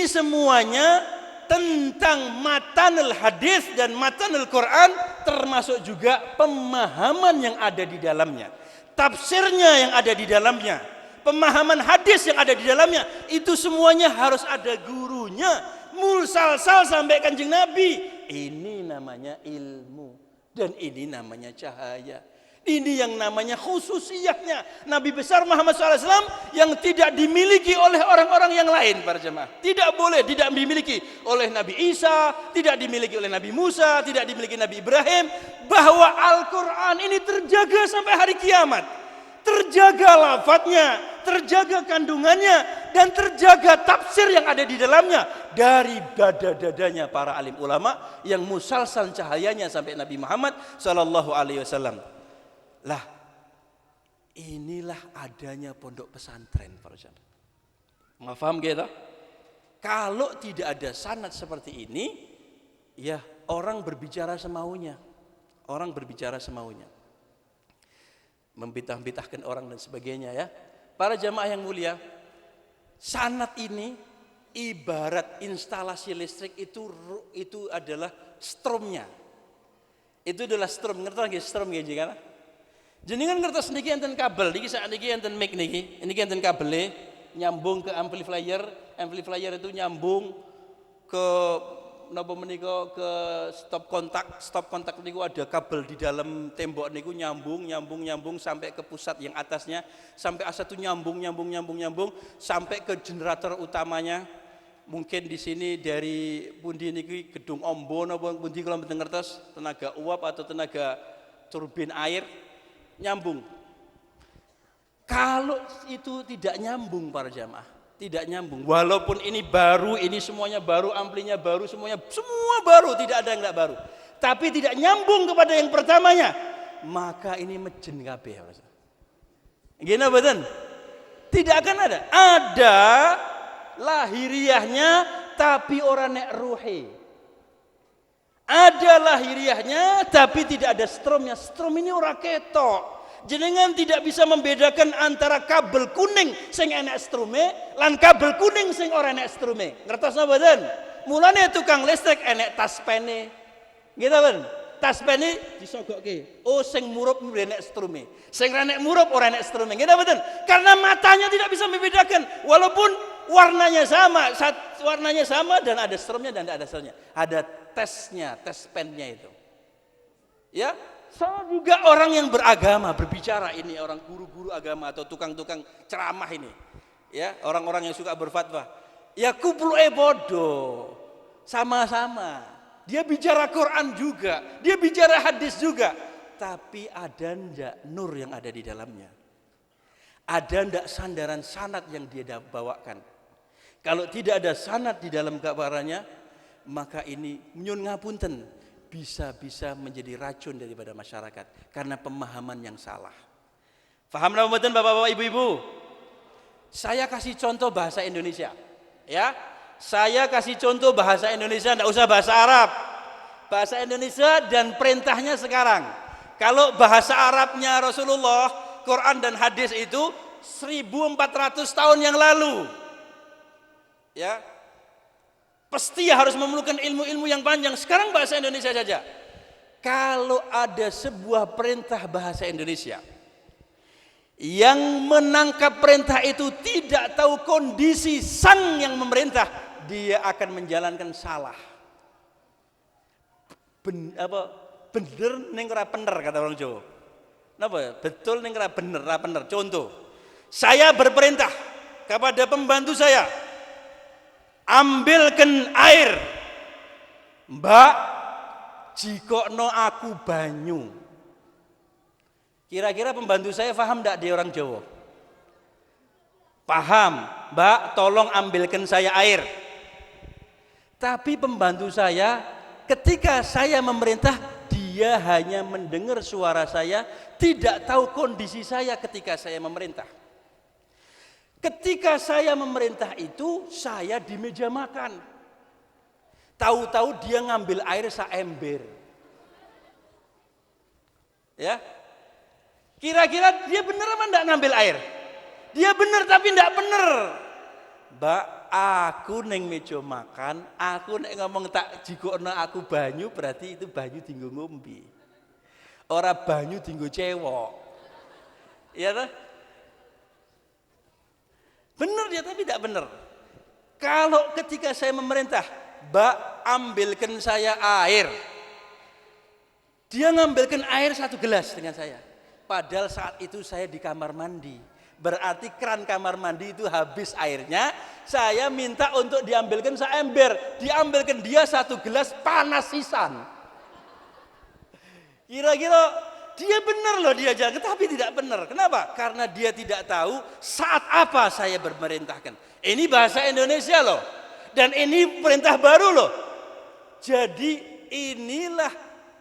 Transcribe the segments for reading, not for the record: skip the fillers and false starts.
semuanya tentang matanul hadis dan matanul Quran, termasuk juga pemahaman yang ada di dalamnya, tafsirnya yang ada di dalamnya, pemahaman hadis yang ada di dalamnya. Itu semuanya harus ada gurunya, mulsalsal sampai Kanjeng Nabi. Ini namanya ilmu dan ini namanya cahaya. Ini yang namanya khususiyahnya Nabi besar Muhammad SAW yang tidak dimiliki oleh orang-orang yang lain, para jemaah. Tidak boleh, tidak dimiliki oleh Nabi Isa, tidak dimiliki oleh Nabi Musa, tidak dimiliki Nabi Ibrahim. Bahwa Al-Quran ini terjaga sampai hari kiamat. Terjaga lafadznya, terjaga kandungannya, dan terjaga tafsir yang ada di dalamnya dari dada-dadanya para alim ulama yang musalsal cahayanya sampai Nabi Muhammad SAW. Lah, inilah adanya pondok pesantren, para jemaah. Nggak paham gitu? Kalau tidak ada sanad seperti ini, ya orang berbicara semaunya. Orang berbicara semaunya. Membitah-bitahkan orang dan sebagainya ya. Para jamaah yang mulia, sanad ini ibarat instalasi listrik itu adalah stromnya. Itu adalah strom, ngerti lagi strom gitu kan? Jenengan ngertos niki enten kabel, niki saat niki enten mic niki enten kabelnya nyambung ke amplifier itu nyambung ke napa menika ke stop kontak niku ada kabel di dalam tembok niku nyambung sampai ke pusat yang atasnya, sampai asa itu nyambung sampai ke generator utamanya. Mungkin di sini dari pundi niki gedung Ombo napa pundi kalau mboten ngertos, tenaga uap atau tenaga turbin air nyambung. Kalau itu tidak nyambung, para jamaah, tidak nyambung. Walaupun ini baru, ini semuanya baru, amplinya baru, semua baru, tidak ada yang enggak baru. Tapi tidak nyambung kepada yang pertamanya, maka ini mejen kabeh. Gini betul? Tidak akan ada. Ada lahiriahnya, tapi orang nek ruhi. Ada lahiriahnya tapi tidak ada stromnya. Strom ini ora ketok. Jenengan tidak bisa membedakan antara kabel kuning sing enek strome lan kabel kuning sing ora enek strome. Ngertos napa mboten? Mulane tukang listrik enek taspene. Gitu kan? Taspene disogokke. Oh sing murup enek strome. Sing ora enek murup ora enek strome. Gitu mboten? Karena matanya tidak bisa membedakan walaupun warnanya sama dan ada stromnya dan tidak ada stromnya. Ada tesnya, tes pennya itu. Ya, sama juga orang yang beragama berbicara ini, orang guru-guru agama atau tukang-tukang ceramah ini. Ya, orang-orang yang suka berfatwa. Ya kupluke bodoh. Sama-sama. Dia bicara Quran juga, dia bicara hadis juga, tapi ada ndak nur yang ada di dalamnya? Ada ndak sandaran sanad yang dia bawakan? Kalau tidak ada sanad di dalam kabarannya, maka ini nyun ngapunten bisa menjadi racun daripada masyarakat karena pemahaman yang salah. Paham napa mboten Bapak-bapak, Ibu-ibu? Saya kasih contoh bahasa Indonesia. Ya. Saya kasih contoh bahasa Indonesia, enggak usah bahasa Arab. Bahasa Indonesia dan perintahnya sekarang. Kalau bahasa Arabnya Rasulullah, Quran dan hadis itu 1400 tahun yang lalu. Ya. Pasti harus memerlukan ilmu-ilmu yang panjang. Sekarang bahasa Indonesia saja. Kalau ada sebuah perintah bahasa Indonesia yang menangkap perintah itu tidak tahu kondisi sang yang memerintah, dia akan menjalankan salah. Bener ning ora bener kata orang Jawa. Napa? Betul ning ora bener. Contoh, saya berperintah kepada pembantu saya, ambilkan air. Mbak, jikokno aku banyu. Kira-kira pembantu saya paham enggak dia orang Jawa? Paham. Mbak, tolong ambilkan saya air. Tapi pembantu saya ketika saya memerintah, dia hanya mendengar suara saya, tidak tahu kondisi saya ketika saya memerintah. Ketika saya memerintah itu, saya di meja makan. Tahu-tahu dia ngambil air saember. Ya. Kira-kira dia benar apa enggak ngambil air? Dia benar tapi enggak benar. Mbak, aku neng meja makan, aku nek ngomong tak jikono aku banyu, berarti itu banyu dienggo ngombe. Ora banyu dienggo cewek. Iya toh? Benar dia tapi tidak benar. Kalau ketika saya memerintah, Mbak ambilkan saya air. Dia ngambilkan air 1 gelas dengan saya. Padahal saat itu saya di kamar mandi. Berarti keran kamar mandi itu habis airnya. Saya minta untuk diambilkan seember. Diambilkan dia 1 gelas panas sisan. Kira-kira dia benar loh dia jalan, tapi tidak benar. Kenapa? Karena dia tidak tahu saat apa saya bermerintahkan. Ini bahasa Indonesia loh. Dan ini perintah baru loh. Jadi inilah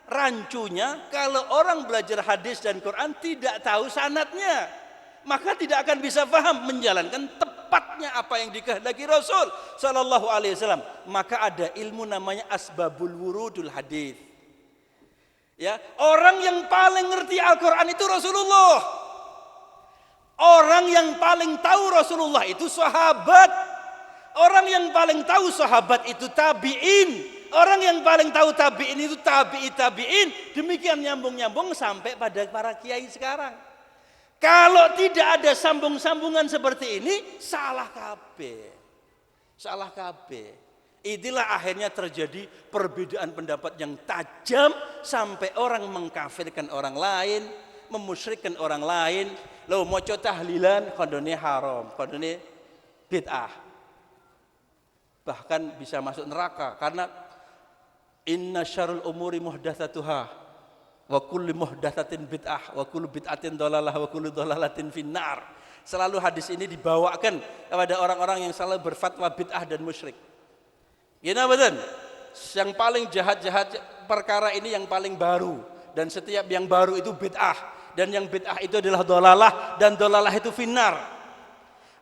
rancunya kalau orang belajar hadis dan Quran tidak tahu sanadnya, maka tidak akan bisa paham menjalankan tepatnya apa yang dikehendaki Rasul sallallahu alaihi wasallam. Maka ada ilmu namanya asbabul wurudul hadis. Ya, orang yang paling ngerti Al-Qur'an itu Rasulullah. Orang yang paling tahu Rasulullah itu sahabat. Orang yang paling tahu sahabat itu tabi'in. Orang yang paling tahu tabi'in itu tabi'in. Demikian nyambung-nyambung sampai pada para kiai sekarang. Kalau tidak ada sambung-sambungan seperti ini, salah kabeh. Salah kabeh. Itulah akhirnya terjadi perbedaan pendapat yang tajam sampai orang mengkafirkan orang lain, memusyrikkan orang lain. Loh maca tahlilan kondone haram, kondone bid'ah. Bahkan bisa masuk neraka karena inna syarrul umuri muhdatsatuha wa kullu muhdatsatin bid'ah wa kullu bid'atin dhalalah wa kullu dhalalatin finnar. Selalu hadis ini dibawakan kepada orang-orang yang selalu berfatwa bid'ah dan musyrik. Gimana betul? Yang paling jahat-jahat perkara ini yang paling baru, dan setiap yang baru itu bid'ah, dan yang bid'ah itu adalah dhalalah, dan dhalalah itu finnar.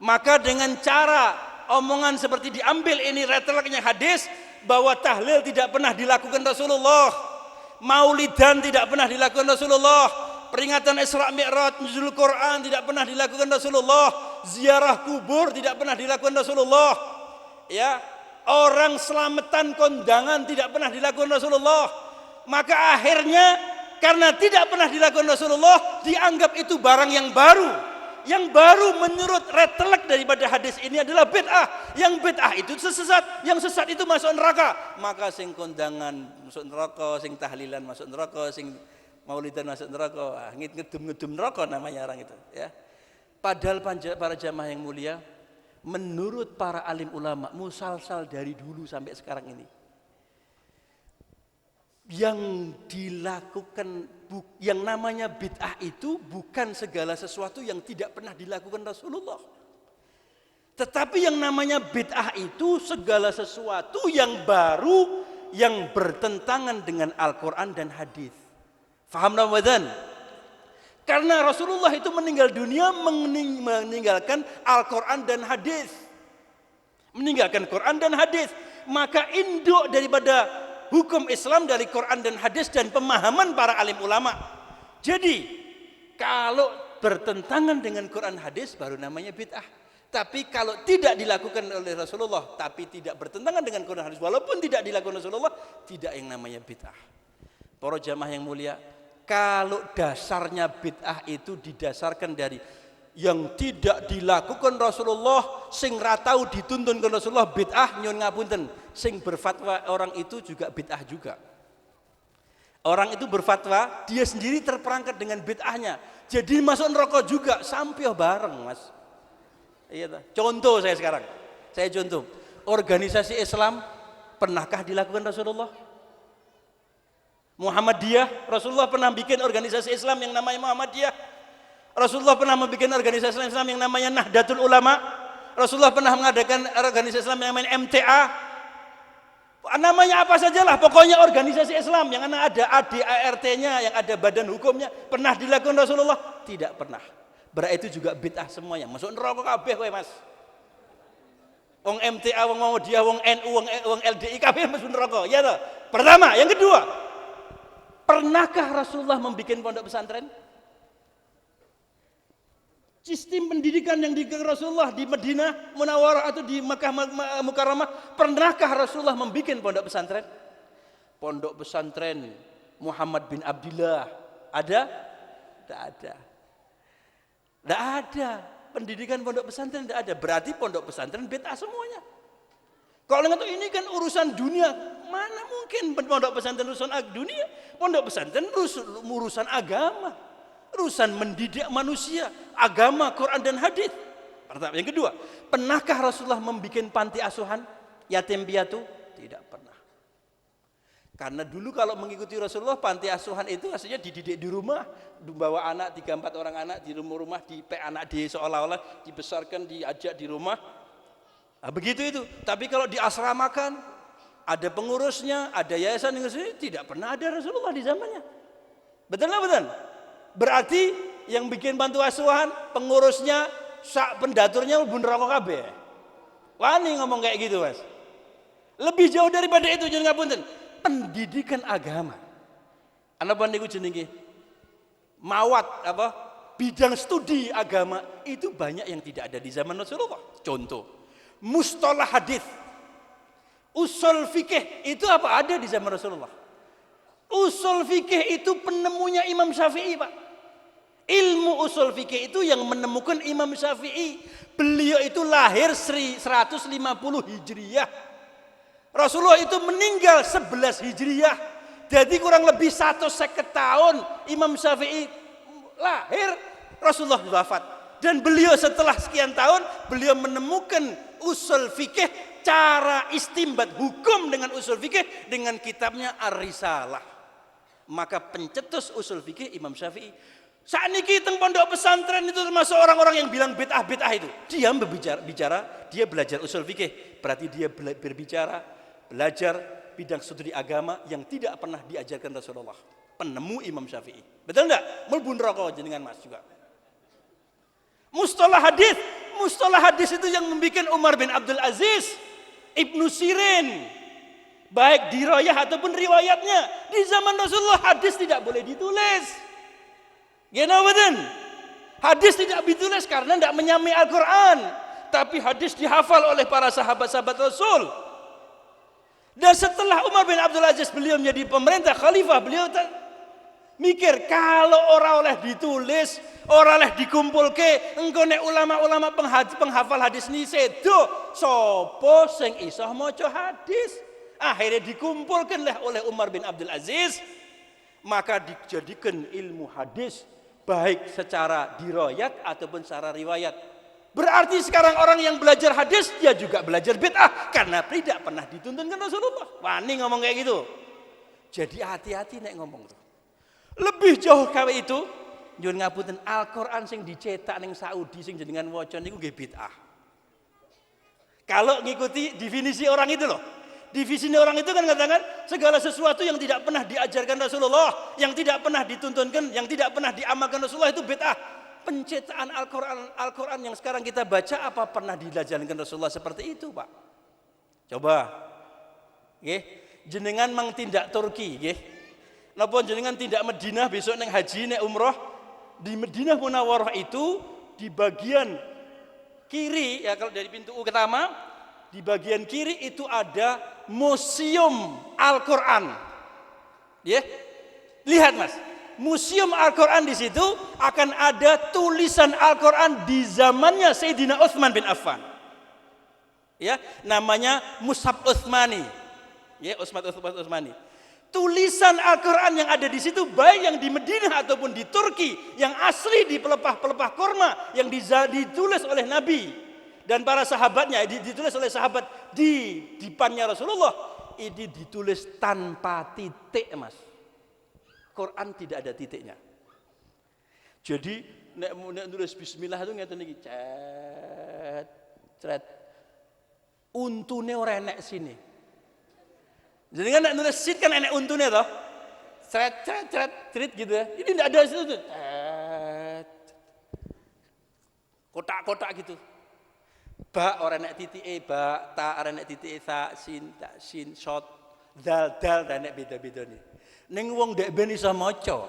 Maka dengan cara omongan seperti diambil ini reteleknya hadis bahwa tahlil tidak pernah dilakukan Rasulullah, maulidan tidak pernah dilakukan Rasulullah, peringatan Isra Mi'raj nuzul Quran tidak pernah dilakukan Rasulullah, ziarah kubur tidak pernah dilakukan Rasulullah, ya, orang selamatan kondangan tidak pernah dilakukan Rasulullah. Maka akhirnya karena tidak pernah dilakukan Rasulullah, dianggap itu barang yang baru. Yang baru menurut retelek daripada hadis ini adalah bid'ah. Yang bid'ah itu sesat, yang sesat itu masuk neraka. Maka sing kondangan masuk neraka, sing tahlilan masuk neraka, sing maulidan masuk neraka. Ngedum-ngedum neraka namanya orang itu, ya. Padahal para jamaah yang mulia, menurut para alim ulama musalsal dari dulu sampai sekarang ini, yang dilakukan yang namanya bid'ah itu bukan segala sesuatu yang tidak pernah dilakukan Rasulullah. Tetapi yang namanya bid'ah itu segala sesuatu yang baru yang bertentangan dengan Al-Quran dan hadis. Faham Ramadan? Karena Rasulullah itu meninggal dunia meninggalkan Al-Quran dan hadis. Meninggalkan Quran dan hadis. Maka induk daripada hukum Islam dari Quran dan hadis dan pemahaman para alim ulama. Jadi kalau bertentangan dengan Quran hadis baru namanya bid'ah. Tapi kalau tidak dilakukan oleh Rasulullah tapi tidak bertentangan dengan Quran hadis walaupun tidak dilakukan Rasulullah, tidak yang namanya bid'ah. Para jamaah yang mulia, kalau dasarnya bid'ah itu didasarkan dari yang tidak dilakukan Rasulullah, sing ratau dituntun ke Rasulullah bid'ah, nyun ngapunten, sing berfatwa orang itu juga bid'ah juga. Orang itu berfatwa, dia sendiri terperangkap dengan bid'ahnya, jadi masuk neraka juga, sampai bareng mas. Iya, contoh saya sekarang, saya contoh, organisasi Islam pernahkah dilakukan Rasulullah? Muhammadiyah, Rasulullah pernah bikin organisasi Islam yang namanya Muhammadiyah. Rasulullah pernah membuat organisasi Islam yang namanya Nahdlatul Ulama. Rasulullah pernah mengadakan organisasi Islam yang namanya MTA. Namanya apa sajalah, pokoknya organisasi Islam yang ada ADART-nya, yang ada badan hukumnya. Pernah dilakukan Rasulullah? Tidak pernah. Berarti itu juga bid'ah semuanya. Masuk neraka kabeh kowe Mas. Wong MTA, wong Muhammadiyah, wong NU, wong LDI kabeh masuk neraka. Ya toh? Pertama, yang kedua, pernahkah Rasulullah membuat pondok pesantren? Sistem pendidikan yang digelar Rasulullah di Madinah Munawwarah atau di Makkah Mukarramah, pernahkah Rasulullah membuat pondok pesantren? Pondok pesantren Muhammad bin Abdullah ada? Tidak ada. Tidak ada. Pendidikan pondok pesantren tidak ada. Berarti pondok pesantren bid'ah semuanya. Kalau nggak ini kan urusan dunia, mana mungkin pondok pesantren urusan dunia? Pondok pesantren urusan agama, urusan mendidik manusia, agama, Quran dan hadis. Pertama, yang kedua, pernahkah Rasulullah membuat panti asuhan yatim piatu? Tidak pernah. Karena dulu kalau mengikuti Rasulullah, panti asuhan itu aslinya dididik di rumah, bawa anak 3-4 orang anak di rumah, anak di seolah-olah dibesarkan, diajak di rumah. Nah, begitu itu. Tapi kalau diasramakan, ada pengurusnya, ada yayasan yang tidak pernah ada Rasulullah di zamannya. Betul nggak betul? Berarti yang bikin panti asuhan, pengurusnya, pendaturnya bun rokok kabeh. Wani ngomong kayak gitu, Mas. Lebih jauh daripada itu jangan ngapunten. Pendidikan agama. Apa niku jenenge? Mawat apa? Bidang studi agama itu banyak yang tidak ada di zaman Rasulullah. Contoh, mustalah hadis, usul fikih itu apa ada di zaman Rasulullah? Usul fikih itu penemunya Imam Syafi'i, Pak. Ilmu usul fikih itu yang menemukan Imam Syafi'i. Beliau itu lahir 150 Hijriyah. Rasulullah itu meninggal 11 Hijriyah. Jadi kurang lebih 150 tahun Imam Syafi'i lahir, Rasulullah wafat. Dan beliau setelah sekian tahun, beliau menemukan usul fikih, cara istimbat hukum dengan usul fikih dengan kitabnya Ar-Risalah. Maka pencetus usul fikih Imam Syafi'i. Saat ini teng pondok pesantren itu termasuk orang-orang yang bilang bid'ah itu. Dia bicara, dia belajar usul fikih. Berarti dia belajar bidang studi agama yang tidak pernah diajarkan Rasulullah. Penemu Imam Syafi'i. Betul enggak? Mulbun rokok jenengan Mas juga. Mustalah hadis itu yang membuat Umar bin Abdul Aziz, Ibnu Sirin, baik dirayah ataupun riwayatnya. Di zaman Rasulullah hadis tidak boleh ditulis. Betul? Hadis tidak ditulis karena tidak menyamai Al-Quran. Tapi hadis dihafal oleh para sahabat-sahabat Rasul. Dan setelah Umar bin Abdul Aziz beliau menjadi pemerintah khalifah, beliau mikir kalau orang oleh ditulis, orang oleh dikumpulke, engko nek ulama-ulama penghafal hadis ni sedo, sopo sing iso maca hadis. Akhirnya dikumpulkanlah oleh Umar bin Abdul Aziz, maka dijadikan ilmu hadis baik secara dirayat ataupun secara riwayat. Berarti sekarang orang yang belajar hadis dia juga belajar bid'ah karena tidak pernah dituntunkan Rasulullah. Wani ngomong kayak gitu. Jadi hati-hati nek ngomong tuh. Lebih jauh kawe itu, nyuwun ngapunten, Al-Qur'an sing dicetak ning Saudi sing jenengan waca niku nggih bid'ah. Kalau ngikuti definisi orang itu loh. Definisi orang itu kan katakan segala sesuatu yang tidak pernah diajarkan Rasulullah, yang tidak pernah dituntunkan, yang tidak pernah diamalkan Rasulullah itu bid'ah. Pencetakan Al-Quran yang sekarang kita baca apa pernah diajarkan Rasulullah seperti itu, Pak? Coba. Jenengan mang tindak Turki, napa jenengan tindak Madinah besok neng haji neng umroh di Madinah Munawwarah itu di bagian kiri ya, kalau dari pintu utama di bagian kiri itu ada museum Al-Quran. Lihat Mas. Museum Al-Quran di situ akan ada tulisan Al-Quran di zamannya Sayyidina Utsman bin Affan. Namanya Mushaf Utsmani. Utsmani. Tulisan Al-Quran yang ada di situ baik yang di Madinah ataupun di Turki yang asli di pelepah-pelepah kurma yang ditulis oleh Nabi dan para sahabatnya, ditulis oleh sahabat di depannya Rasulullah, ini ditulis tanpa titik, Mas. Quran tidak ada titiknya. Jadi nek nulis bismillah itu ngeten iki, cet. Untune ora enek sini. Jadi kan nek nulis sit kan enek untune toh. Cet gitu ya. Ini tidak ada situ. Kotak-kotak gitu. Ba ora enek titike, ba ta ora enek titike, sa sin shot dal dan enek beda-bedane. Ning wong ndek ben iso maca.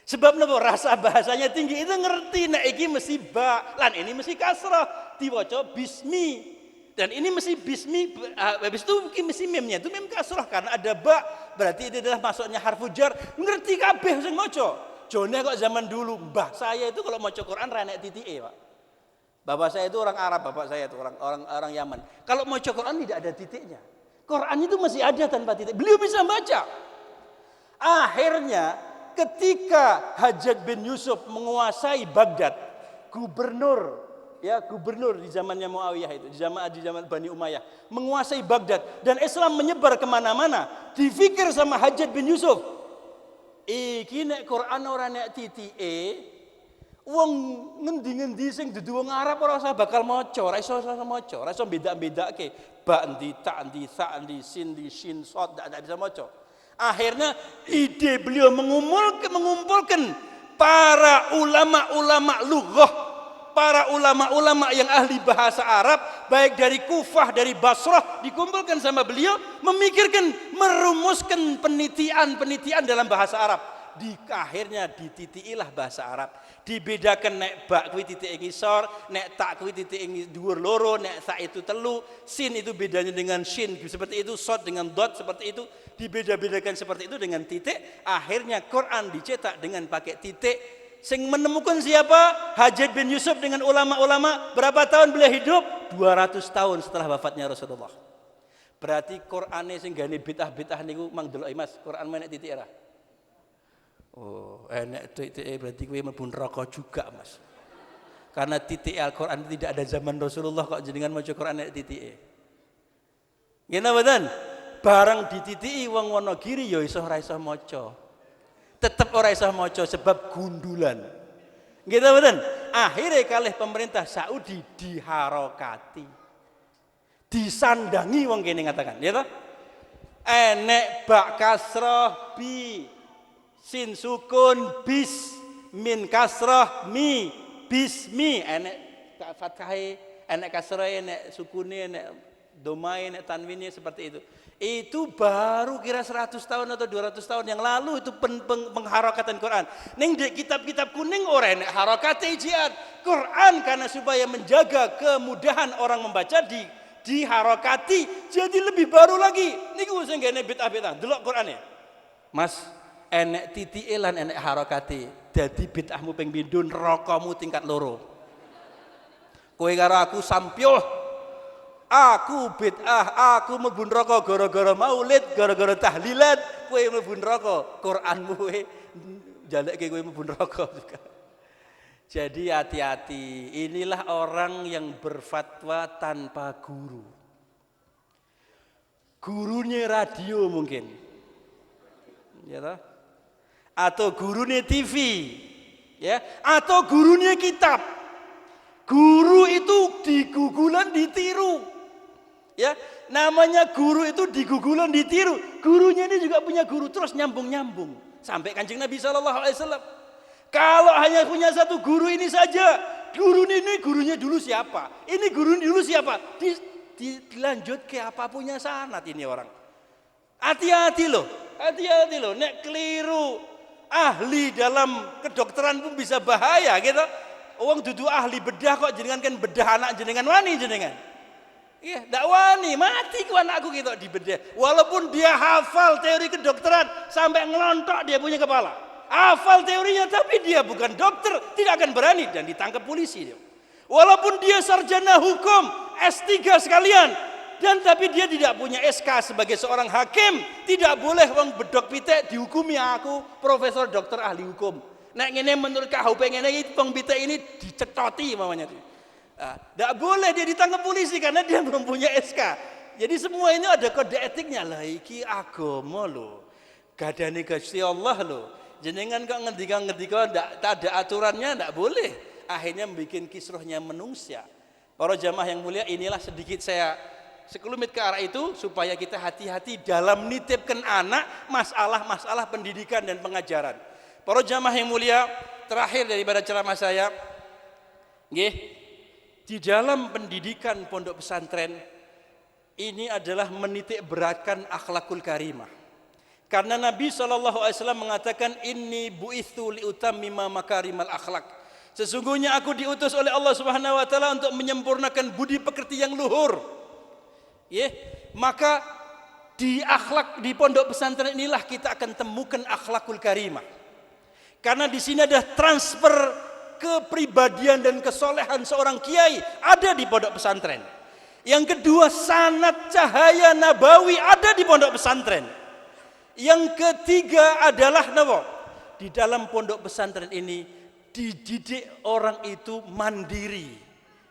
Sebab napa rasa bahasanya tinggi itu ngerti nek iki mesti ba lan ini mesti kasrah diwaca bismi. Dan ini mesti bismi habis itu mesti mimnya itu mim kasrah karena ada ba berarti itu adalah masuknya harfu jar. Ngerti kabeh sing maca. Jone kok zaman dulu mbah saya itu kalau maca Quran ra nek titike, Pak. Bapak saya itu orang Arab, bapak saya itu orang Yaman. Kalau maca Quran tidak ada titiknya. Quran itu masih ada tanpa titik. Beliau bisa baca. Akhirnya ketika Hajjaj bin Yusuf menguasai Baghdad, gubernur di zamannya Muawiyah itu, di zaman Bani Umayyah, menguasai Baghdad dan Islam menyebar kemana-mana. Dipikir sama Hajjaj bin Yusuf, iki nek Quran ora nek titike, wong ngendi-ngendi sing dudu wong Arab ora usah bakal maca, ora iso maca, ora iso beda-bedake ba endi ta endi sa endi sin di shin sod tidak bisa maca. Akhirnya ide beliau mengumpulkan para ulama-ulama lughah, para ulama-ulama yang ahli bahasa Arab, baik dari Kufah, dari Basrah, dikumpulkan sama beliau, memikirkan, merumuskan penelitian dalam bahasa Arab. Akhirnya dititiilah bahasa Arab. Dibedakan nek ba kuwi titik ngisor, nek tak kuwi titik dhuwur loro, nek sa itu telu, sin itu bedanya dengan shin seperti itu, sod dengan dot seperti itu, dibeda-bedakan seperti itu dengan titik. Akhirnya Quran dicetak dengan pakai titik. Sing menemukan siapa? Hajjaj bin Yusuf dengan ulama-ulama. Berapa tahun beliau hidup? 200 tahun setelah wafatnya Rasulullah. Berarti Qur'ane sing gane bid'ah-bid'ah niku mang delok Mas, Qur'an menek titik era. Oh, enek titik berarti kowe mlebu neraka juga, Mas. Karena titik Al-Qur'an tidak ada zaman Rasulullah kok jenengan maca Qur'an nek titike. Ngene mboten? Barang dititiki wong Wonogiri ya iso ora iso maca. Tetap ora iso maca sebab gundulan. Gitu betul. Akhirnya kalih pemerintah Saudi diharokati, disandangi wong kene ngatakan, ya toh? Enek bak kasroh bi, sin sukun bis, min kasroh mi, bismi. Enek fathahe, enek kasroh, enek sukune, enek domai, enek tanwinnya seperti itu. Itu baru kira 100 tahun atau 200 tahun yang lalu itu pengharokatan Quran. Ning di kitab-kitab kuning ora nek harokat ijtihad. Quran karena supaya menjaga kemudahan orang membaca diharokati jadi lebih baru lagi. Niku sing ngene bid'ah-bid'ah. Delok Qurane. Mas, enek titike lan enek harokati. Dadi bid'ahmu ping pindho nerakamu tingkat loro. Kowe karo aku sampyuh. Aku bid'ah, aku mlebu neraka gara-gara maulid, gara-gara tahlilan, kowe mlebu neraka. Qur'anmu kowe jalekke kowe mlebu neraka juga. Jadi hati-hati, inilah orang yang berfatwa tanpa guru. Gurunya radio mungkin. Ya toh? Atau gurunya TV. Ya, atau gurunya kitab. Guru itu digugulan ditiru. Ya, namanya guru itu digugulan ditiru. Gurunya ini juga punya guru terus nyambung sampai Kanjeng Nabi SAW. Kalau hanya punya satu guru ini saja, guru ini gurunya dulu siapa? Ini guru dulu siapa? Dilanjut ke apa punya sanad ini orang. Hati-hati loh. Nek keliru ahli dalam kedokteran pun bisa bahaya gitu. Wong dudu ahli bedah kok jenengan kan bedah anak jenengan wani jenengan. Iya, ndak wani, mati ku anakku gitu di bedah. Walaupun dia hafal teori kedokteran sampai ngelontok dia punya kepala. Hafal teorinya tapi dia bukan dokter, tidak akan berani dan ditangkap polisi dia. Walaupun dia sarjana hukum, S3 sekalian dan tapi dia tidak punya SK sebagai seorang hakim, tidak boleh wong bedok pitik dihukumi aku profesor dokter ahli hukum. Nek ngene menurut KHP ngene iki wong pitik ini dicetoti mamanya. Tidak boleh dia ditangkap polisi karena dia belum punya SK. Jadi semua ini ada kode etiknya lah. Iki agama loh, gadane Gusti Allah loh. Jenengan kok ngendika tak ada aturannya, tidak boleh. Akhirnya bikin kisruhnya menungsia. Para jamaah yang mulia, inilah sedikit saya sekelumit ke arah itu supaya kita hati-hati dalam nitipkan anak masalah-masalah pendidikan dan pengajaran. Para jamaah yang mulia, terakhir daripada ceramah saya, nggih. Di dalam pendidikan pondok pesantren ini adalah menitik beratkan akhlakul karimah. Karena Nabi SAW mengatakan, inni bu'ithu liutammima makarimal akhlak. Sesungguhnya aku diutus oleh Allah Subhanahu wa taala untuk menyempurnakan budi pekerti yang luhur. Maka di akhlak di pondok pesantren inilah kita akan temukan akhlakul karimah. Karena di sini ada transfer kepribadian dan kesolehan seorang kiai ada di pondok pesantren. Yang kedua, sanad cahaya nabawi ada di pondok pesantren. Yang ketiga adalah di dalam pondok pesantren ini dididik orang itu mandiri.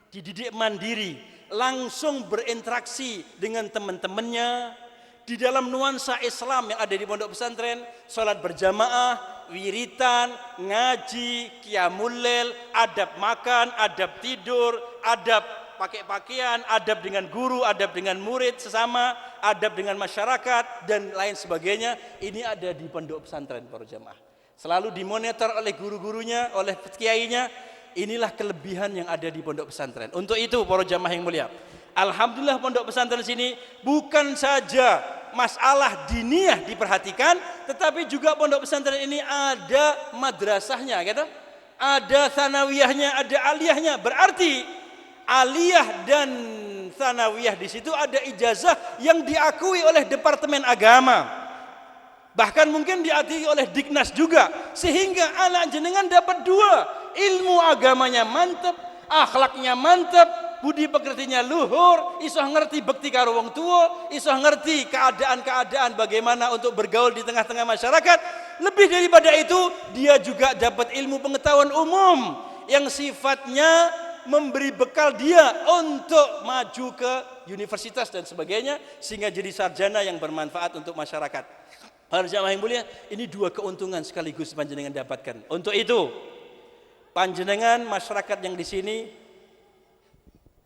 Dididik mandiri, langsung berinteraksi dengan teman-temannya. Di dalam nuansa Islam yang ada di pondok pesantren, sholat berjamaah, wiritan, ngaji, qiyamul lail, adab makan, adab tidur, adab pakai pakaian, adab dengan guru, adab dengan murid sesama, adab dengan masyarakat, dan lain sebagainya. Ini ada di pondok pesantren para jamaah. Selalu dimonitor oleh guru-gurunya, oleh kiainya. Inilah kelebihan yang ada di pondok pesantren. Untuk itu para jamaah yang mulia, alhamdulillah pondok pesantren sini bukan saja masalah diniyah diperhatikan, tetapi juga pondok pesantren ini ada madrasahnya, gitu. Ada tsanawiyahnya, ada aliyahnya. Berarti aliyah dan tsanawiyah di situ ada ijazah yang diakui oleh Departemen Agama. Bahkan mungkin diakui oleh Diknas juga, sehingga anak jenengan dapat dua, ilmu agamanya mantep, akhlaknya mantep, budi pekertinya luhur, isoh ngerti bekti karo wong tua, isoh ngerti keadaan-keadaan bagaimana untuk bergaul di tengah-tengah masyarakat. Lebih daripada itu, dia juga dapat ilmu pengetahuan umum yang sifatnya memberi bekal dia untuk maju ke universitas dan sebagainya, sehingga jadi sarjana yang bermanfaat untuk masyarakat. Para jamaah yang mulia, ini dua keuntungan sekaligus panjenengan dapatkan. Untuk itu, panjenengan masyarakat yang di sini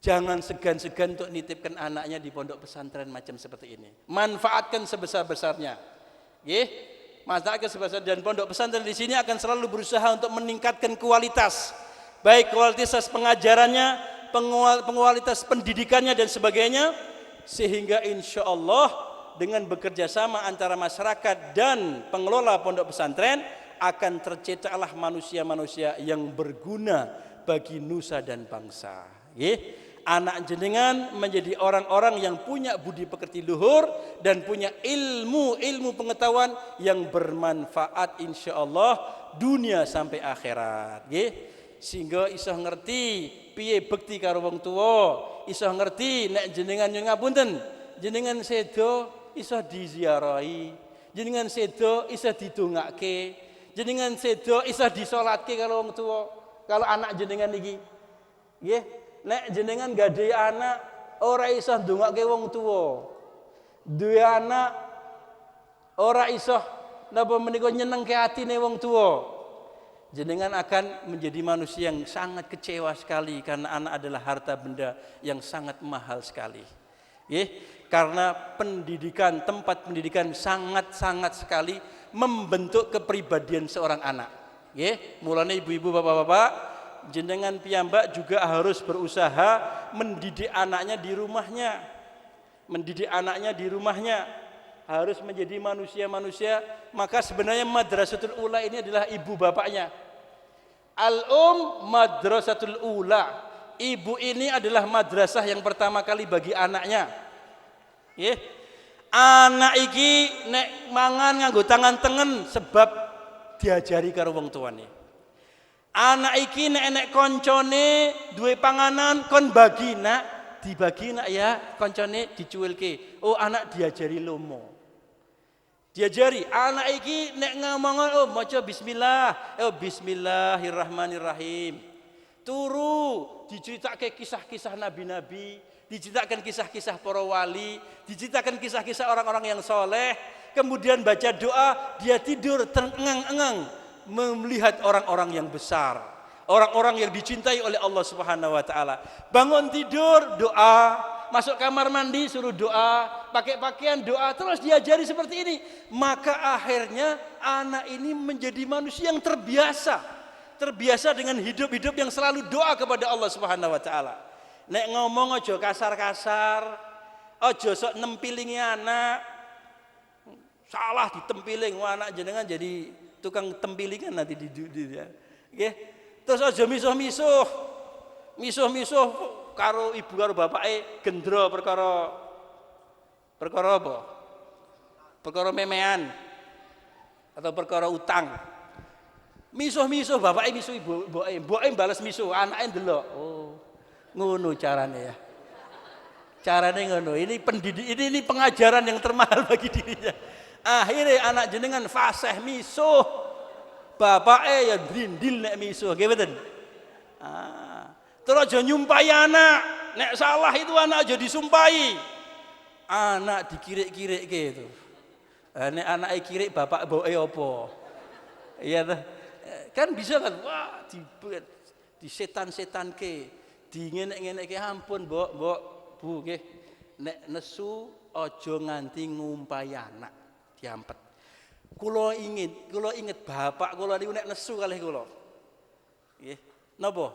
jangan segan-segan untuk nitipkan anaknya di pondok pesantren macam seperti ini. Manfaatkan sebesar-besarnya. Manfaatkan sebesar, dan pondok pesantren di sini akan selalu berusaha untuk meningkatkan kualitas, baik kualitas pengajarannya, kualitas pendidikannya dan sebagainya, sehingga insya Allah dengan bekerja sama antara masyarakat dan pengelola pondok pesantren akan tercetaklah manusia-manusia yang berguna bagi nusa dan bangsa. Anak jenengan menjadi orang-orang yang punya budi pekerti luhur dan punya ilmu pengetahuan yang bermanfaat insya Allah dunia sampai akhirat. Sehingga iso ngerti piye bekti karo wong tuwa, iso ngerti nek jenengan nyuwun ngapunten, jenengan sedo iso diziarahi, jenengan sedo iso didongake, jenengan sedo iso disolatke karo wong tuwa. Kalau anak jenengan iki nggih, nek jenengan gadhe anak ora iso ndongake wong tuwa, duwe anak ora iso napa menika nyenengke atine wong tuwa, jenengan akan menjadi manusia yang sangat kecewa sekali, karena anak adalah harta benda yang sangat mahal sekali. Karena pendidikan, tempat pendidikan sangat-sangat sekali membentuk kepribadian seorang anak. Mulane ibu-ibu, bapak-bapak, jenengan piyambak juga harus berusaha mendidik anaknya di rumahnya. Mendidik anaknya di rumahnya harus menjadi manusia-manusia. Maka sebenarnya Madrasatul Ula ini adalah ibu bapaknya. Madrasatul Ula, ibu ini adalah madrasah yang pertama kali bagi anaknya. Anak iki nek mangan nganggo tangan tengen sebab diajari karo wong tuane. Anak iki nek koncone duwe panganan kon bagi, nak dibagi nak ya, koncone dicuwilke. Oh, anak diajari lomo. Diajari anak iki nek ngomong maca bismillah, bismillahirrahmanirrahim. Turu diceritake kisah-kisah nabi-nabi, diceritakan kisah-kisah para wali, diceritakan kisah-kisah orang-orang yang soleh. Kemudian baca doa, dia tidur terengang-engang melihat orang-orang yang besar, orang-orang yang dicintai oleh Allah Subhanahu wa taala. Bangun tidur doa, masuk kamar mandi suruh doa, pakai pakaian doa, terus diajari seperti ini. Maka akhirnya anak ini menjadi manusia yang terbiasa dengan hidup-hidup yang selalu doa kepada Allah Subhanahu wa taala. Nek ngomong aja kasar-kasar, aja sok nempilingi anak. salah ditempiling, wah anak jenengan jadi tukang tempilingan nanti ya. Nggih. Terus aja misuh-misuh karo ibu karo bapake gendro perkara apa? Perkara memean atau perkara utang. Misuh bapake misuh mboke balas misuh, anake ndelok. Oh, ngono carane ya. Carane ngono. Ini pendidik ini pengajaran yang termahal bagi dirinya. Akhirnya anak jenengan fasih misuh. Bapake ya drindil nek misuh, nggih mboten? Terus aja nyumpahi anak. Nek salah itu anak aja disumpahi. Anak dikirik-kirik gitu. Nek anake kirik bapak mboke apa? Iya toh? Kan bisa kan? Wah, di setan-setanke, di ngene-ngeneke ampun, Mbok, Bu nggih. Nek nesu aja nganti ngumpahi anak, diampet. Kula inget bapak kula niku nek nesu kalih kula. Nggih. Napa?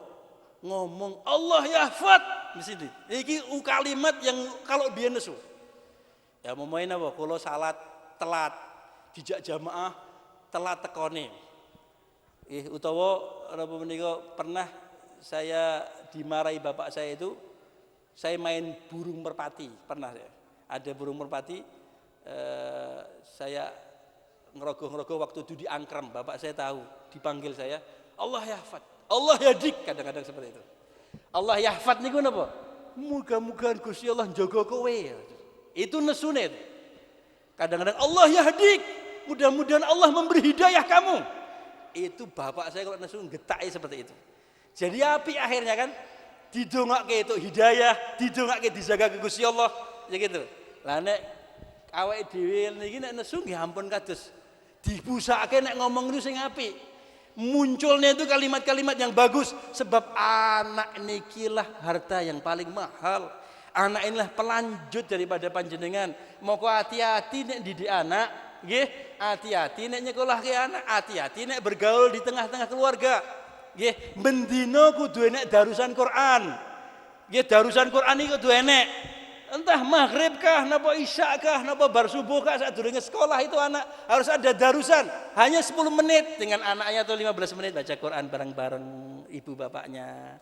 Ngomong Allah yahfad mesti iki kalimat yang kalau biyen nesu. Ya momoin apa? Kula salat telat, dijak jamaah telat tekone. Utawa napa menika pernah saya dimarahi bapak saya itu saya main burung merpati, pernah ya. Ada burung merpati saya ngerogoh-ngerogoh waktu itu di Angkrem, bapak saya tahu, dipanggil saya, Allah yahfad, Allah yadik, kadang-kadang seperti itu. Allah yahfad niku napa? Muga-muga Gusti Allah njaga kowe. Itu nesune. Kadang-kadang Allah yahdik, mudah-mudahan Allah memberi hidayah kamu. Itu bapak saya kalau nesu getake seperti itu. Jadi api akhirnya kan didongake itu hidayah, didongake dijaga ke Gusti Allah, ya gitu. Lah nek awake dhewe niki nek nesu nggih ampun kados dibusake nek ngomong itu sing apik. Munculnya itu kalimat-kalimat yang bagus sebab anak nikilah harta yang paling mahal. Anak inilah pelanjut daripada panjenengan. Moko hati-hati nek didik anak, nggih. Hati-hati nek nyekolahke anak, hati-hati nek bergaul di tengah-tengah keluarga. Nggih, bendina kudu enek darusan Quran. Nggih, darusan Quran iki kudu enek. Entah maghrib kah, napa isya kah, napa bar subuh kah, sadurunge sekolah itu anak harus ada darusan. Hanya 10 menit dengan anaknya atau 15 menit baca Quran bareng-bareng ibu bapaknya.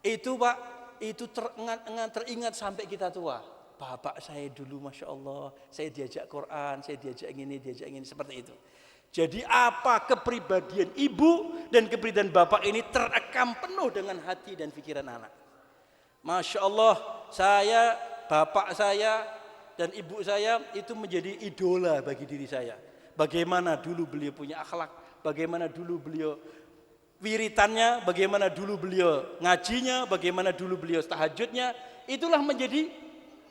Itu Pak, itu teringat sampai kita tua. Bapak saya dulu Masya Allah, saya diajak Quran, saya diajak ini, seperti itu. Jadi apa kepribadian ibu dan kepribadian bapak ini terekam penuh dengan hati dan pikiran anak. Masya Allah, bapak saya dan ibu saya itu menjadi idola bagi diri saya. Bagaimana dulu beliau punya akhlak, bagaimana dulu beliau wiritannya, bagaimana dulu beliau ngajinya, bagaimana dulu beliau tahajudnya, itulah menjadi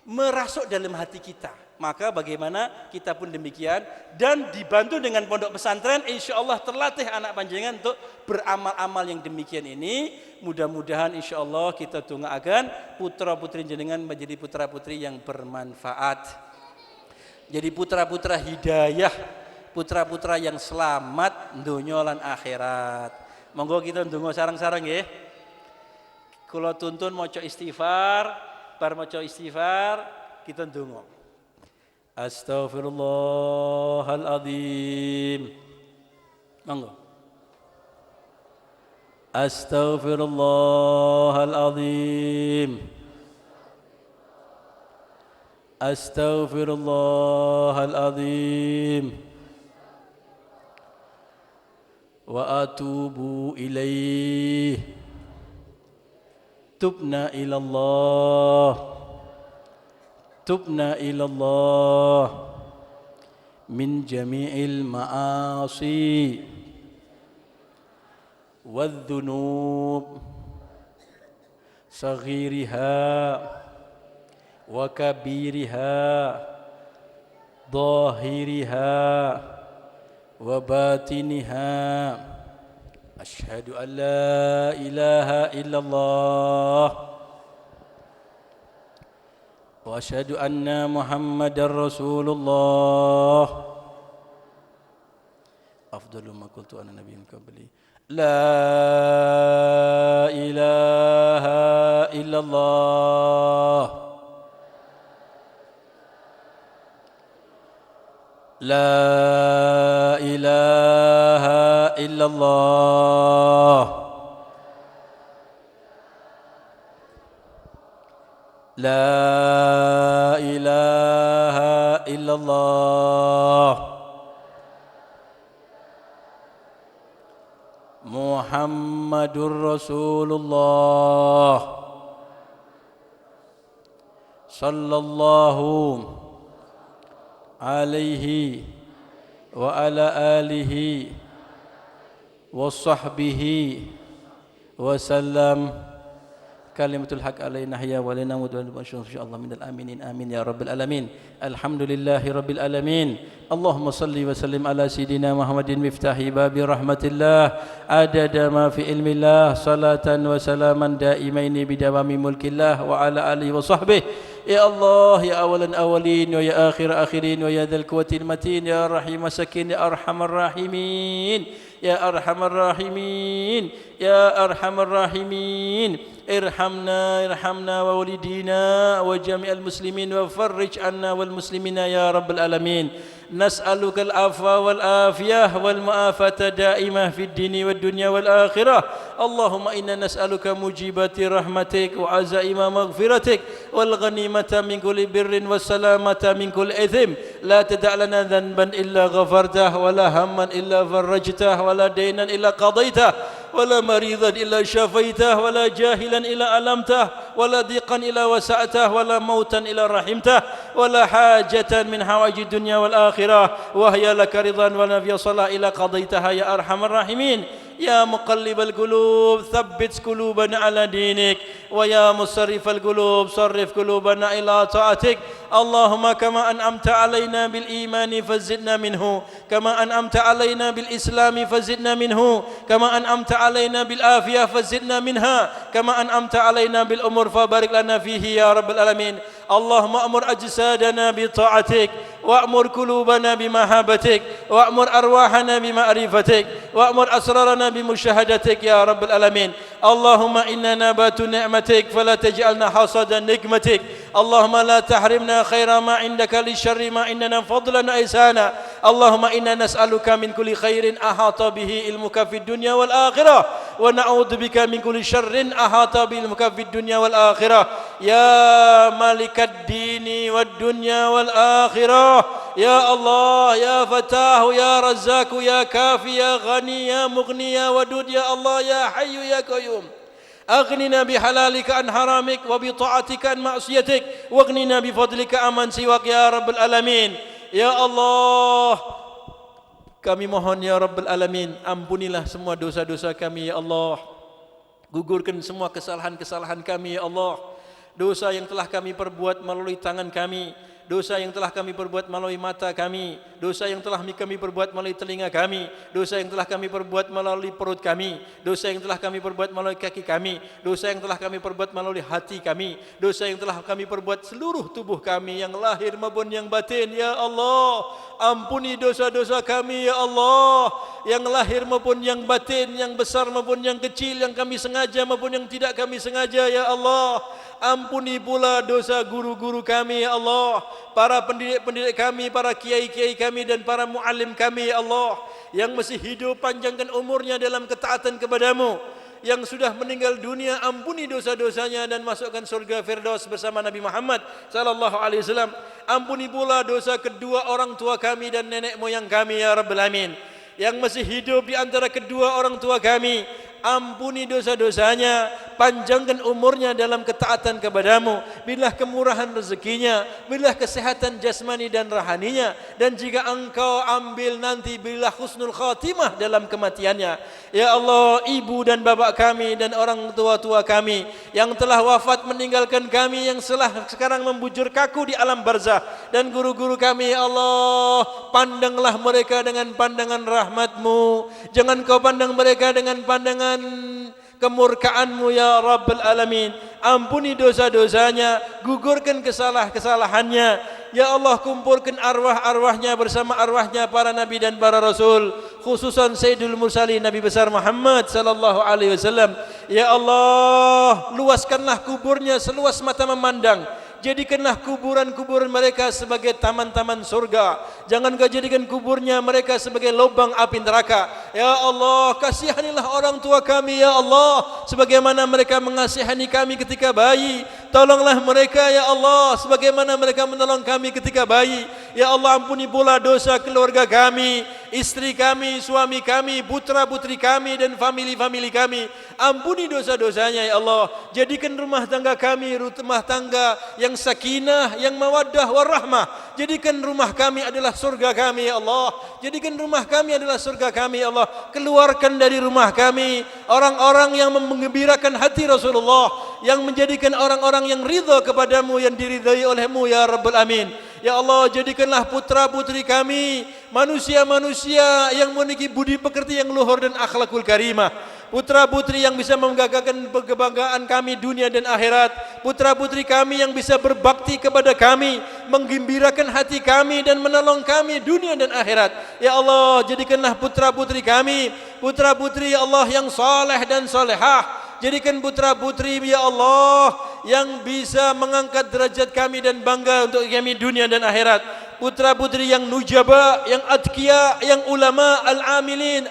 merasuk dalam hati kita. Maka bagaimana kita pun demikian dan dibantu dengan pondok pesantren, insya Allah terlatih anak panjenengan untuk beramal-amal yang demikian ini. Mudah-mudahan insya Allah kita doakan putra putri jenengan menjadi putra putri yang bermanfaat, jadi putra putra hidayah, putra putra yang selamat dunya lan akhirat. Monggo kita ndonga sareng-sareng nggih. Kula tuntun maca istighfar, bar maca istighfar kita ndonga. Astaghfirullahaladzim. Monggo. Astaghfirullahaladzim. Astaghfirullahaladzim. Wa atubu ilaih. Tubna ilallah. Tubna ilallah min jami'il ma'asi wadh-dhunub saghiriha wa kabiriha dhahiriha wa batiniha. Asyhadu an la ilaha illallah wa asyhadu anna Muhammadar Rasulullah. Afdalu ma qultu ana nabiyyin qabli. La ilaha illallah لا إله إلا الله لا إله إلا الله محمد رسول الله صلى الله عليه وعلى آله وصحبه وسلم kalimatul haq alaina hiya wa lana mudwan insyaallah minal aminin amin ya rabbil alamin alhamdulillahi rabbil alamin Allahumma salli wa sallim ala sayidina Muhammadin miftahi babi rahmatillah adada ma fi ilmillah salatan wa salaman daimaini bidawami mulkillah wa ala alihi wa sahbihi ya Allah ya awalan awalin wa ya akhir akhirin wa ya dzal quwwatil matin ya rahim sakin ya arhamar rahimin ya arhamar rahimin ya arhamar rahimin irhamna wa walidina wa jami'al muslimin wa farrij anna wal muslimina ya rabbal alamin nas'aluka al-afwa wal afiyah wal mu'afata da'imah fid dini wad dunya wal akhirah Allahumma inna nas'aluka mujibati rahmatik wa azaima maghfiratik wal ghanimata min kulli birrin was salamata min kulli ithim la tada' lana dhanban illa ghafartah wa la hamman illa farajtah wa la daynan illa qadaitah ولا مريضا إلا شفيته ولا جاهلا إلا علمته ولا ضيقا إلا وسعته ولا موتا إلا رحمته ولا حاجة من حوائج الدنيا والآخرة وهي لك رضا ونفي صلاة إلا قضيتها يا أرحم الراحمين يا مقلب القلوب ثبت قلوبنا على دينك ويا مصرف القلوب صرف قلوبنا إلى طاعتك اللهم كما أنعمت علينا بالإيمان فزدنا منه كما أنعمت علينا بالإسلام فزدنا منه كما أنعمت علينا بالآفية فزدنا منها كما أنعمت علينا بالأمور فبارك لنا فيه يا رب العالمين اللهم أمر أجسادنا بطاعتك وأمر قلوبنا بمحبتك وأمر أرواحنا بمعرفتك وأمر أسرارنا بمشاهدتك يا رب العالمين اللهم إنا نبات نعمتك فلا تجعلنا حصد نقمتك اللهم لا تحرمنا خير ما عندك للشر ما عندنا فضلا إحسانا اللهم إنا نسألك من كل خير أحاط به علمك في الدنيا والآخرة ونعوذ بك من كل شر أحاط به علمك في الدنيا والآخرة يا مالك الدين والدنيا والآخرة يا الله يا فتاه يا رزاق يا كافي يا غني يا مغني يا ودود يا الله يا حي يا قيوم أغننا بحلالك عن حرامك وبطاعتك عن معصيتك واغننا بفضلك عمن سواك يا رب العالمين يا الله kami mohon ya Rabbal Alamin ampunilah semua dosa-dosa kami ya Allah gugurkan semua kesalahan-kesalahan kami ya Allah dosa yang telah kami perbuat melalui tangan kami dosa yang telah kami perbuat melalui mata kami, dosa yang telah kami perbuat melalui telinga kami, dosa yang telah kami perbuat melalui perut kami, dosa yang telah kami perbuat melalui kaki kami, dosa yang telah kami perbuat melalui hati kami, dosa yang telah kami perbuat seluruh tubuh kami yang lahir maupun yang batin. Ya Allah, ampuni dosa-dosa kami ya Allah, yang lahir maupun yang batin, yang besar maupun yang kecil, yang kami sengaja maupun yang tidak kami sengaja ya Allah. Ampuni pula dosa guru-guru kami ya Allah, para pendidik-pendidik kami, para kiai-kiai kami dan para muallim kami ya Allah, yang masih hidup panjangkan umurnya dalam ketaatan kepadamu, yang sudah meninggal dunia ampuni dosa-dosanya dan masukkan surga Firdaus bersama Nabi Muhammad sallallahu alaihi wasallam. Ampuni pula dosa kedua orang tua kami dan nenek moyang kami ya Rabbal Alamin, yang masih hidup di antara kedua orang tua kami, ampuni dosa-dosanya, panjangkan umurnya dalam ketaatan kepadamu, berilah kemurahan rezekinya, berilah kesehatan jasmani dan rohaninya, dan jika engkau ambil nanti berilah husnul khatimah dalam kematiannya. Ya Allah, ibu dan bapak kami dan orang tua-tua kami yang telah wafat meninggalkan kami, yang sekarang membujur kaku di alam barzah, dan guru-guru kami ya Allah, pandanglah mereka dengan pandangan rahmat-Mu, jangan kau pandang mereka dengan pandangan kemurkaan-Mu ya Rabbal Alamin. Ampuni dosa-dosanya, gugurkan kesalahannya ya Allah, kumpulkan arwah-arwahnya bersama arwahnya para nabi dan para rasul, khususan Sayyidul Mursalin Nabi besar Muhammad sallallahu alaihi wasallam. Ya Allah, luaskanlah kuburnya seluas mata memandang, Jadikanlah kuburan-kuburan mereka sebagai taman-taman surga. Jangan kau jadikan kuburnya mereka sebagai lubang api neraka. Ya Allah, kasihanilah orang tua kami ya Allah, sebagaimana mereka mengasihani kami ketika bayi. Tolonglah mereka ya Allah, sebagaimana mereka menolong kami ketika bayi. Ya Allah, ampuni pula dosa keluarga kami, istri kami, suami kami, putra-putri kami dan famili-famili kami. Ampuni dosa-dosanya ya Allah. Jadikan rumah tangga kami rumah tangga yang sakinah, yang mawaddah warahmah. Jadikan rumah kami adalah surga kami ya Allah. Jadikan rumah kami adalah surga kami ya Allah. Keluarkan dari rumah kami orang-orang yang menggembirakan hati Rasulullah, yang menjadikan orang-orang yang ridha kepadamu, yang diridhai olehmu ya Rabbal Amin. Ya Allah, jadikanlah putra-putri kami manusia-manusia yang memiliki budi pekerti yang luhur dan akhlakul karimah. Putra-putri yang bisa menggagalkan kebanggaan kami dunia dan akhirat. Putra-putri kami yang bisa berbakti kepada kami, menggembirakan hati kami dan menolong kami dunia dan akhirat. Ya Allah, jadikanlah putra-putri kami putra-putri ya Allah yang saleh dan salehah. Jadikan putra-putri ya Allah yang bisa mengangkat derajat kami dan bangga untuk kami dunia dan akhirat. Putra-putri yang nujaba, yang atqiya, yang ulama al-amilin,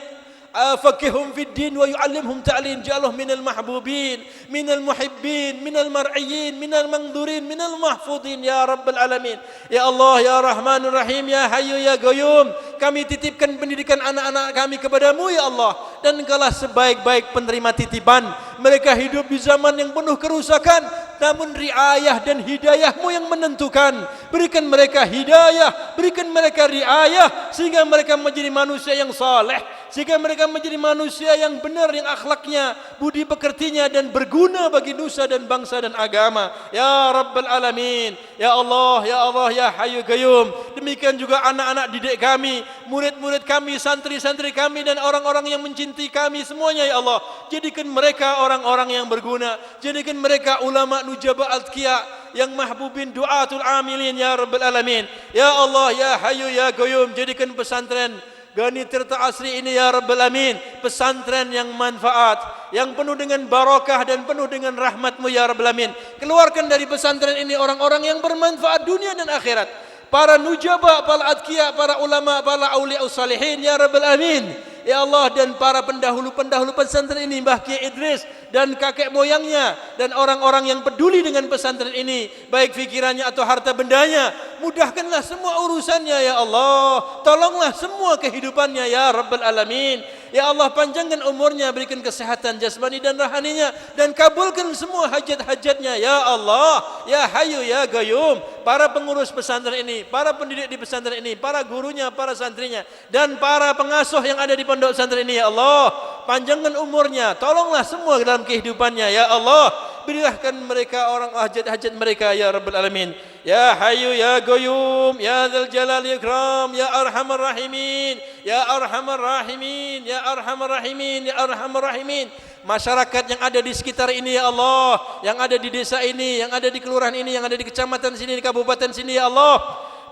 فقههم في الدين ويعلمهم تعليم جعلهم من المحبوبين من المحبين من المرعيين من المنظورين من المحفوظين يا رب العالمين. Ya Allah ya Rahman Rahim ya Hayyu ya Qayyum, kami titipkan pendidikan anak-anak kami kepadamu ya Allah, dan Engkaulah sebaik-baik penerima titipan. Mereka hidup di zaman yang penuh kerusakan, namun riayah dan hidayahmu yang menentukan. Berikan mereka hidayah, berikan mereka riayah, sehingga mereka menjadi manusia yang saleh, sehingga mereka menjadi manusia yang benar, yang akhlaknya, budi pekertinya dan berguna bagi nusa dan bangsa dan agama. Ya Rabbal Alamin. Ya Allah, ya Allah, ya Hayyu Qayyum. Demikian juga anak-anak didik kami, murid-murid kami, santri-santri kami dan orang-orang yang mencintai kami semuanya ya Allah. Jadikan mereka orang-orang yang berguna. Jadikan mereka ulama nujaba atqiya yang mahbubin du'atul amilin ya Rabbal Alamin. Ya Allah, ya Hayyu ya Qayyum. Jadikan pesantren Gani Tirta Asri ini ya Rabbal Amin pesantren yang manfaat, yang penuh dengan barakah dan penuh dengan rahmat-Mu ya Rabbal Amin. Keluarkan dari pesantren ini orang-orang yang bermanfaat dunia dan akhirat, para nujaba, para atqiya, para ulama, para auliyaus salihin ya Rabbal Amin. Ya Allah, dan para pendahulu-pendahulu pesantren ini, Mbah Kiai Idris dan kakek moyangnya dan orang-orang yang peduli dengan pesantren ini, baik fikirannya atau harta bendanya, mudahkanlah semua urusannya ya Allah. Tolonglah semua kehidupannya ya Rabbal Alamin. Ya Allah, panjangkan umurnya, berikan kesehatan jasmani dan rohaninya, dan kabulkan semua hajat-hajatnya ya Allah. Ya Hayyu ya Qayyum. Para pengurus pesantren ini, para pendidik di pesantren ini, para gurunya, para santrinya, dan para pengasuh yang ada di pondok pesantren ini ya Allah, panjangkan umurnya, tolonglah semua dalam kehidupannya ya Allah. Berikan mereka orang hajat-hajat mereka ya Rabbal Alamin. Ya Hayyu ya Qayyum, ya Dzal Jalal Ikram, ya Arhamar Rahimin, ya Arhamar Rahimin, ya Arhamar Rahimin, ya Arhamar Rahimin. Masyarakat yang ada di sekitar ini ya Allah, yang ada di desa ini, yang ada di kelurahan ini, yang ada di kecamatan sini, di kabupaten sini ya Allah,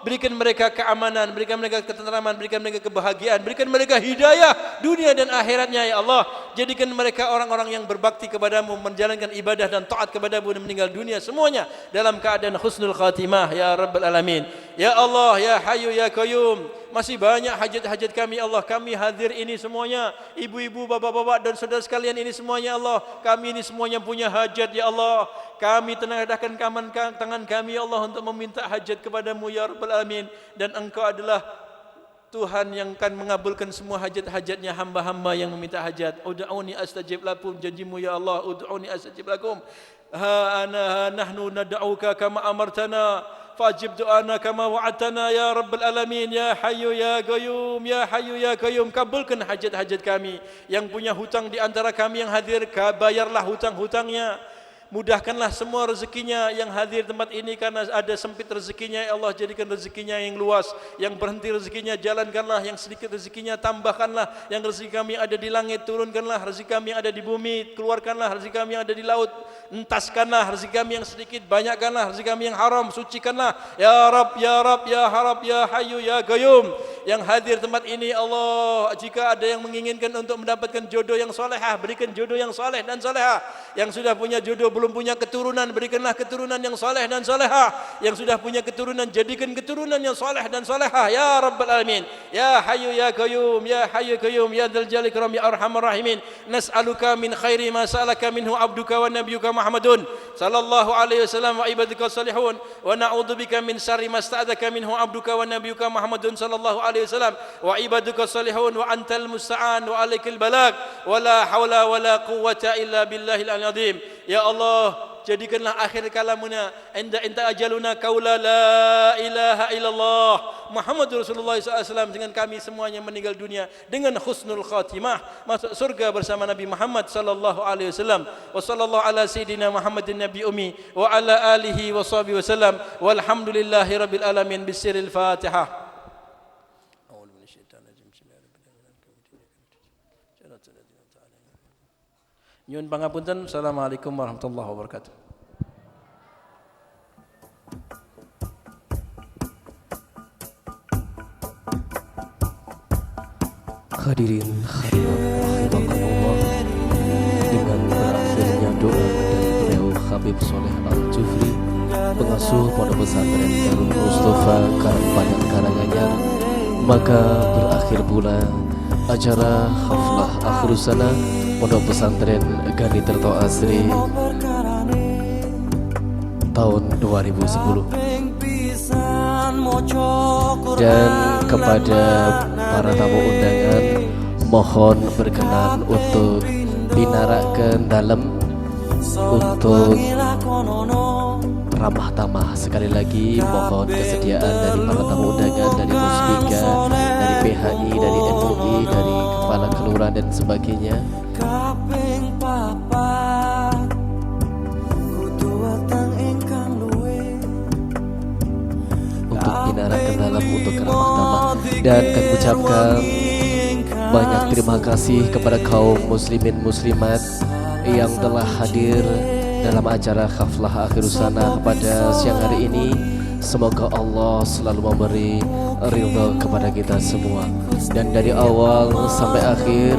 berikan mereka keamanan, berikan mereka ketentraman, berikan mereka kebahagiaan, berikan mereka hidayah dunia dan akhiratnya ya Allah. Jadikan mereka orang-orang yang berbakti kepadamu, menjalankan ibadah dan taat kepadamu dan meninggal dunia semuanya dalam keadaan husnul khatimah ya Rabbal Alamin. Ya Allah, ya Hayyu ya Qayyum. Masih banyak hajat-hajat kami Allah. Kami hadir ini semuanya, ibu-ibu, bapak-bapak dan saudara sekalian ini semuanya Allah. Kami ini semuanya punya hajat ya Allah. Kami tengadahkan tangan kami ya Allah untuk meminta hajat kepadamu ya Rabbal Alamin. Dan Engkau adalah Tuhan yang akan mengabulkan semua hajat-hajatnya hamba-hamba yang meminta hajat. Ud'uni astajib lakum, janjimu ya Allah, ud'uni astajib lakum. Nahnu nad'uka kama amartana, fajib do'ana kama wa'atana ya Rabbal Alamin. Ya Hayyu ya Qayyum, ya Hayyu ya Qayyum. Kabulkan hajat-hajat kami. Yang punya hutang di antara kami yang hadir, bayarlah hutang-hutangnya. Mudahkanlah semua rezekinya yang hadir tempat ini, karena ada sempit rezekinya ya Allah. Jadikan rezekinya yang luas, yang berhenti rezekinya jalankanlah, yang sedikit rezekinya tambahkanlah, yang rezeki kami ada di langit turunkanlah, rezeki kami yang ada di bumi keluarkanlah, rezeki kami yang ada di laut entaskanlah, rezeki kami yang sedikit banyakkanlah, rezeki kami yang haram sucikanlah ya Rabb ya Rabb ya Harab ya Hayyu ya Qayyum. yang hadir tempat ini. Allah, jika ada yang menginginkan untuk mendapatkan jodoh yang solehah, berikan jodoh yang soleh dan solehah. Yang sudah punya jodoh belum punya keturunan, berikanlah keturunan yang soleh dan solehah. Yang sudah punya keturunan, jadikan keturunan yang soleh dan solehah ya Rabbal Alamin. Ya Hayyu ya Qayyum, ya Hayyu Qayyum, ya Dzal Jalali Ikram, ya Arhamar Rahimin. Nas'aluka min khairi ma sa'alaka minhu abduka wa nabiyyuka Muhammadun sallallahu alaihi wasallam wa ibadika salihun, wa na'udzubika min syarri ma sta'adzaka minhu abduka wa nabiyyuka Muhammadun sallallahu alaihi wasallam wa ibadika salihun, wa antal musta'an wa alaikal balag, wa la haula wa la quwwata illa billahil azim. Ya Allah, jadikanlah akhir kalamuna inda ajaluna qaula la ilaha illallah Muhammadur Rasulullah SAW, dengan kami semuanya meninggal dunia dengan husnul khatimah, masuk surga bersama Nabi Muhammad sallallahu alaihi wasallam. Wa sallallahu ala sayidina Muhammadin nabi ummi wa ala alihi wa sahbihi wasallam, walhamdulillahi rabbil alamin. Bisiril Fatihah. Nyun pangapunten. Assalamualaikum warahmatullahi wabarakatuh. Hadirin hadirat rahimakumullah, dengan berakhirnya doa dari beliau Habib Soleh Al-Jufri, pengasuh Pondok Pesantren Darul Mustafa Karangpanjang Karanganyar, maka berakhir pula acara haflah akhirus sana Pondok Pesantren Gani Tirto Asri tahun 2010. Dan kepada para tamu undangan, mohon berkenan untuk dinarakan dalam untuk ramah tamah. Sekali lagi mohon kesediaan dari para tamu undangan, dari Musbika, dari PHI, dari MUI, dari kepala kelurahan dan sebagainya. Untuk dinarakan dalam untuk ramah tamah, dan kami ucapkan banyak terima kasih kepada kaum muslimin muslimat yang telah hadir dalam acara haflah akhirus sana pada siang hari ini. Semoga Allah selalu memberi ridha kepada kita semua. Dan dari awal sampai akhir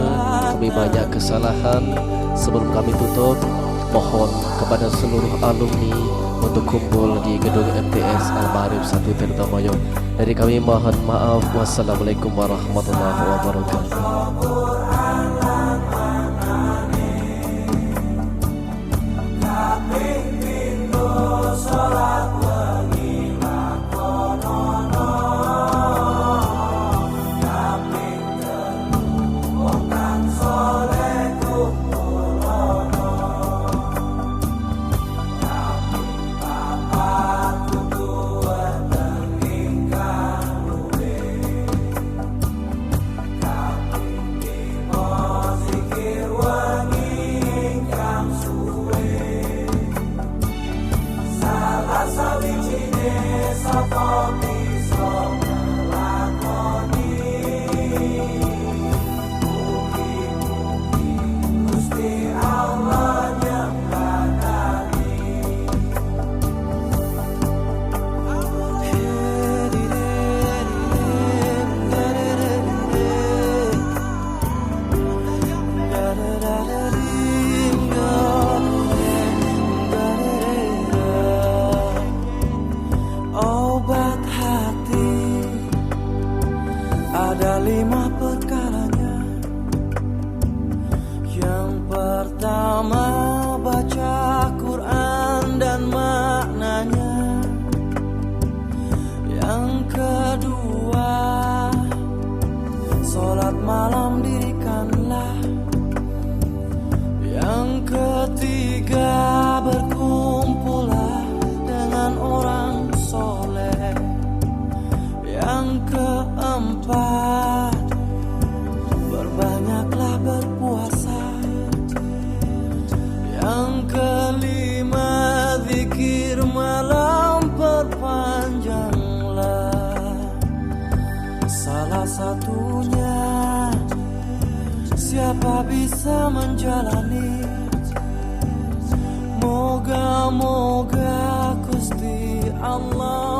kami banyak kesalahan. Sebelum kami tutup, mohon kepada seluruh alumni untuk kumpul di gedung MTS Al-Ma'arif 1 Tirtomoyo. Dari kami mohon maaf. Wassalamualaikum warahmatullahi wabarakatuh. Ada 5 perkaranya. Yang pertama, baca Quran dan maknanya. Yang kedua, sholat malam dirikanlah. Yang ketiga, berkumpullah dengan orang soleh. Yang keempat, berbanyaklah berpuasa. Yang kelima, zikir malam perpanjanglah. Salah satunya, siapa bisa menjalani? Moga-moga Gusti Allah